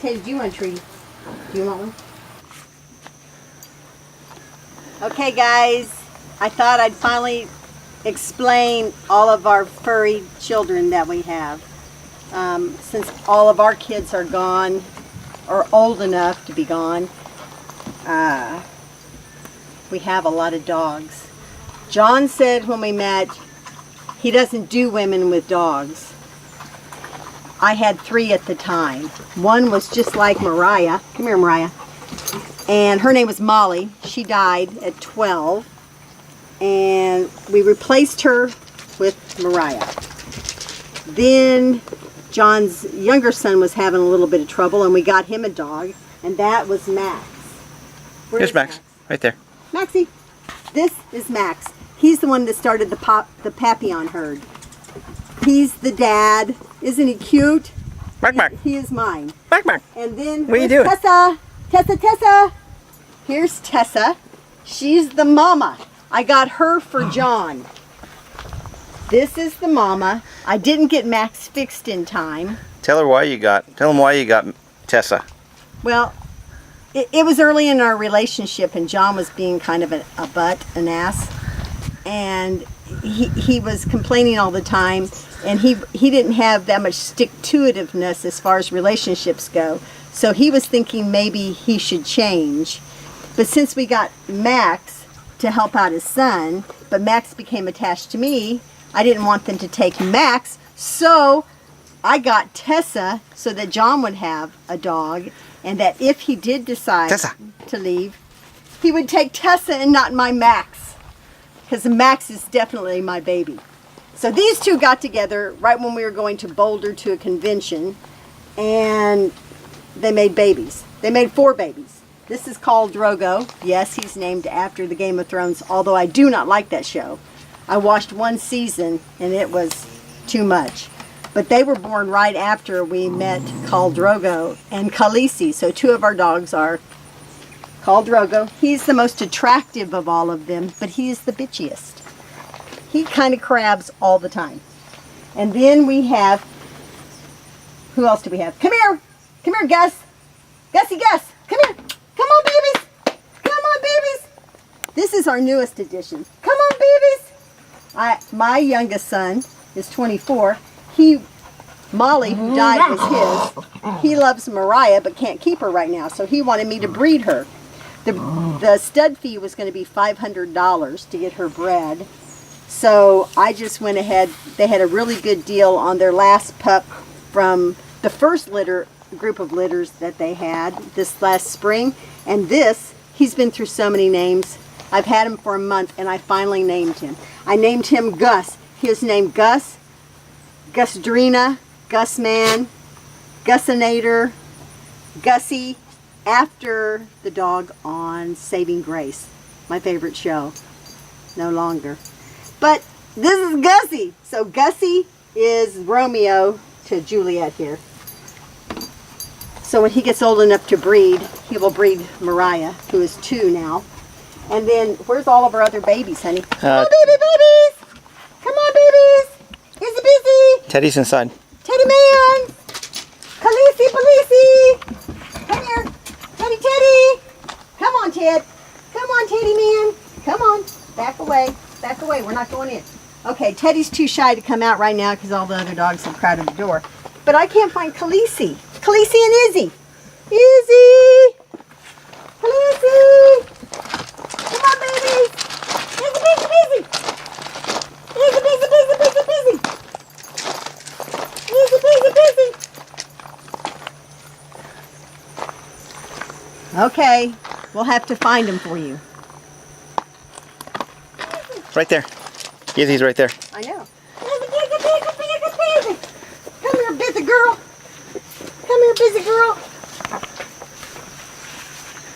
Teddy, do you want a treaty? Do you want one? Okay, guys. I thought I'd finally explain all of our furry children that we have. Since all of our kids are gone, or old enough to be gone, we have a lot of dogs. John said when we met, he doesn't do women with dogs. I had 3 at the time. One was just like Mariah. Come here, Mariah. And her name was Molly. She died at 12. And we replaced her with Mariah. Then John's younger son was having a little bit of trouble, and we got him a dog, and that was Max. Here's Max. Right there. Maxie. This is Max. He's the one that started the Papillon herd. He's the dad. Isn't he cute? Mark. He is mine. Mark. And then what are you doing? Tessa. Tessa. Here's Tessa. She's the mama. I got her for John. This is the mama. I didn't get Max fixed in time. Tell him why you got Tessa. Well, it was early in our relationship, and John was being kind of a butt, an ass. And he was complaining all the time, and he didn't have that much stick-to-itiveness as far as relationships go. So he was thinking maybe he should change. But since we got Max to help out his son, but Max became attached to me, I didn't want them to take Max, so I got Tessa so that John would have a dog, and that if he did decide to leave, he would take Tessa and not my Max. Because Max is definitely my baby. So these two got together right when we were going to Boulder to a convention, and they made babies. They made 4 babies. This is called Drogo. Yes, he's named after the Game of Thrones, although I do not like that show. I watched 1 season, and it was too much. But they were born right after we met Khal Drogo and Khaleesi. So 2 of our dogs are Khal Drogo. He's the most attractive of all of them, but he is the bitchiest. He kind of crabs all the time. And then we have, who else do we have? Come here, Gus. Gus. Come here. Come on, babies. Come on, babies. This is our newest addition. Come on, babies. My youngest son is 24. Molly, who died, was his. He loves Mariah, but can't keep her right now, so he wanted me to breed her. The stud fee was going to be $500 to get her bred. So I just went ahead. They had a really good deal on their last pup from the first group of litters that they had this last spring. And this, he's been through so many names. I've had him for a month, and I finally named him. I named him Gus. His name Gus, Gusdrina, Gusman, Gusinator, Gussie, after the dog on Saving Grace, my favorite show. No longer. But this is Gussie. So Gussie is Romeo to Juliet here. So when he gets old enough to breed, he will breed Mariah, who is 2 now. And then, where's all of our other babies, honey? Come on, babies! Come on, babies! Busy, busy! Teddy's inside. Teddy man! Khaleesi! Come here! Teddy! Come on, Ted! Come on, Teddy man! Come on! Back away. Back away. We're not going in. Okay, Teddy's too shy to come out right now because all the other dogs have crowded the door. But I can't find Khaleesi. Khaleesi and Izzy. Izzy! Khaleesi! Come on, babies! Busy, busy, busy! Busy, busy, busy, busy, busy! Busy, busy, busy! Okay, we'll have to find him for you. Right there. Izzy's right there. I know. Come here, busy girl. Come here, busy girl.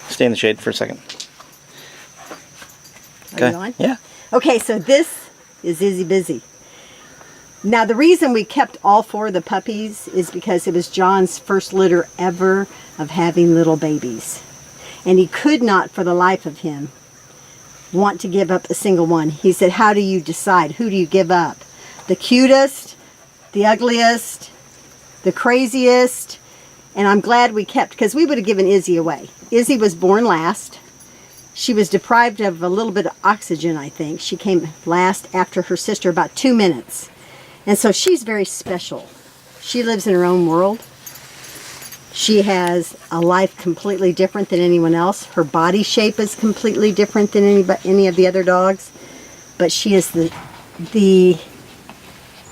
Stay in the shade for a second. Are you on? Yeah. Okay, so this is Izzy Busy. Now, the reason we kept all 4 of the puppies is because it was John's first litter ever of having little babies. And he could not, for the life of him, want to give up a single one. He said, how do you decide? Who do you give up? The cutest, the ugliest, the craziest? And I'm glad we kept, because we would have given Izzy away. Izzy was born last. She was deprived of a little bit of oxygen, I think. She came last after her sister about 2 minutes. And so she's very special. She lives in her own world. She has a life completely different than anyone else. Her body shape is completely different than any of the other dogs. But she is the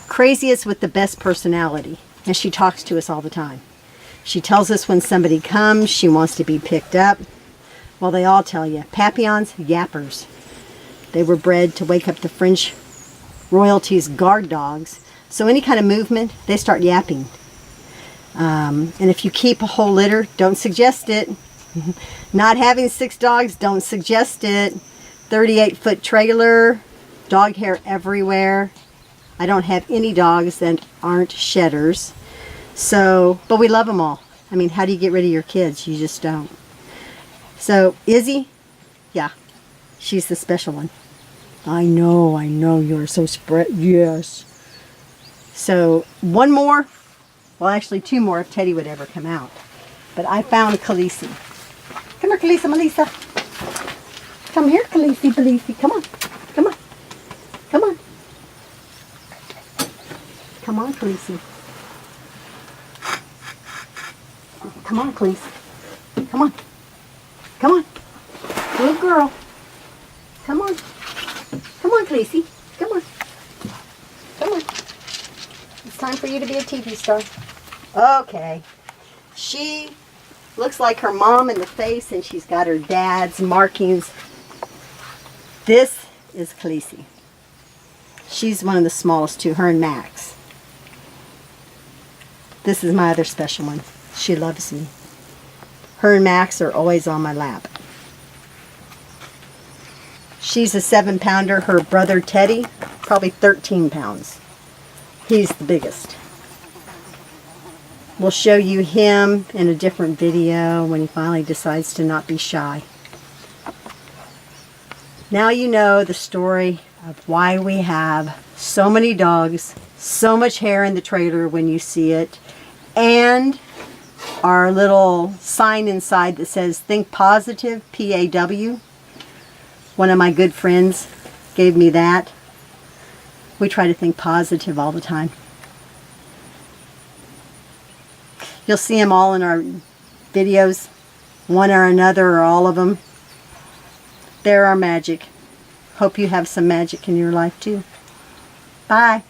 craziest with the best personality. And she talks to us all the time. She tells us when somebody comes, she wants to be picked up. Well, they all tell you. Papillons, yappers. They were bred to wake up the French royalty's guard dogs. So any kind of movement, they start yapping. And if you keep a whole litter, don't suggest it. Not having 6 dogs, don't suggest it. 38-foot trailer, dog hair everywhere. I don't have any dogs that aren't shedders. So, but we love them all. I mean, how do you get rid of your kids? You just don't. So, Izzy, yeah, she's the special one. I know, you're so spread, yes. So, one more, well, actually 2 more if Teddy would ever come out. But I found Khaleesi. Come here, Khaleesi, Melissa. Come here, Khaleesi, Khaleesi, come on, come on, come on. Come on, Khaleesi. Come on, Khaleesi. Come on. Come on. Good girl. Come on. Come on, Khaleesi. Come on. Come on. It's time for you to be a TV star. Okay. She looks like her mom in the face, and she's got her dad's markings. This is Khaleesi. She's one of the smallest too, her and Max. This is my other special one. She loves me. Her and Max are always on my lap. She's a 7-pounder. Her brother Teddy, probably 13 pounds. He's the biggest. We'll show you him in a different video when he finally decides to not be shy. Now you know the story of why we have so many dogs, so much hair in the trailer when you see it, and our little sign inside that says Think Positive, P-A-W. One of my good friends gave me that. We try to think positive all the time. You'll see them all in our videos, one or another or all of them. They're our magic. Hope you have some magic in your life too. Bye.